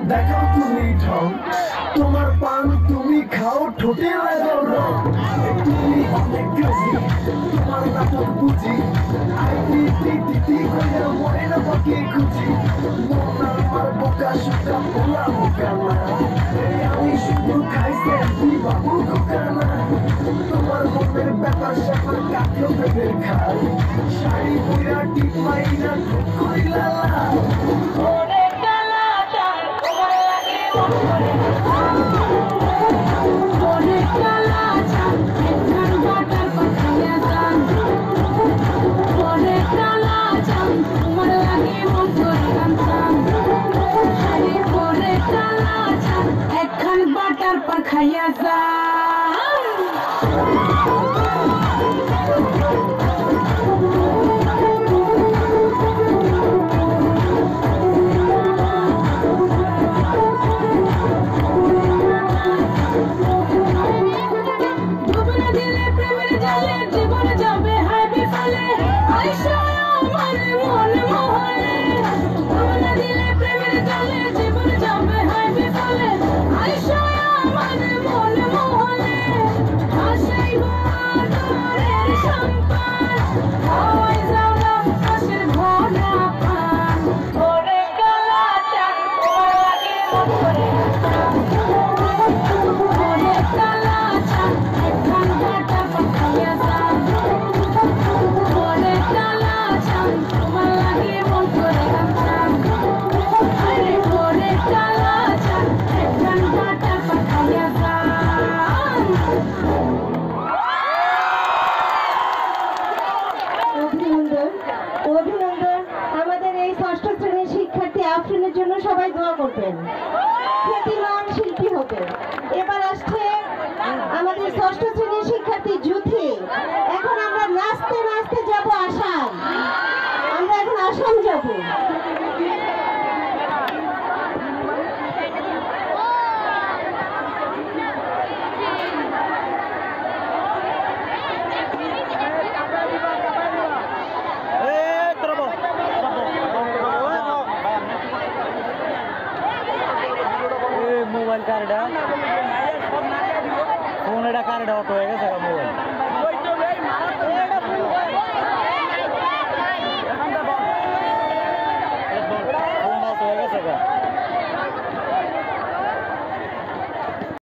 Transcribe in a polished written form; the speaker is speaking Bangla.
দেখাও তুমি ঢং তোমার পান তুমি খাও ঠোঁটে লাগাও রং তুমি অনেক ক্রেজি তোমার নাটক বুঝি আইটি কইরা মরে না পাকে খুঁজি মন আমার বোকা সুকা পোলা বোকা না আমি শুধু খাইছে তুই বাবু খোকা না তোমার মনের ব্যাপার স্যাপার কাটলো ভেবের খাই শাড়ি পইরা টিপ মাইরা কইলা খাইয়া যা জন্য সবাই দোয়া করবেন খ্যাতিমান শিল্পী হবে এবার আসছে আমাদের ষষ্ঠ শ্রেণীর শিক্ষার্থী জুথি এখন আমরা নাচতে নাচতে যাব আসাম আমরা এখন আসাম যাব মোবাইল কার্ড ফোন এটা কার্ড অটো হয়ে গেছে মোবাইল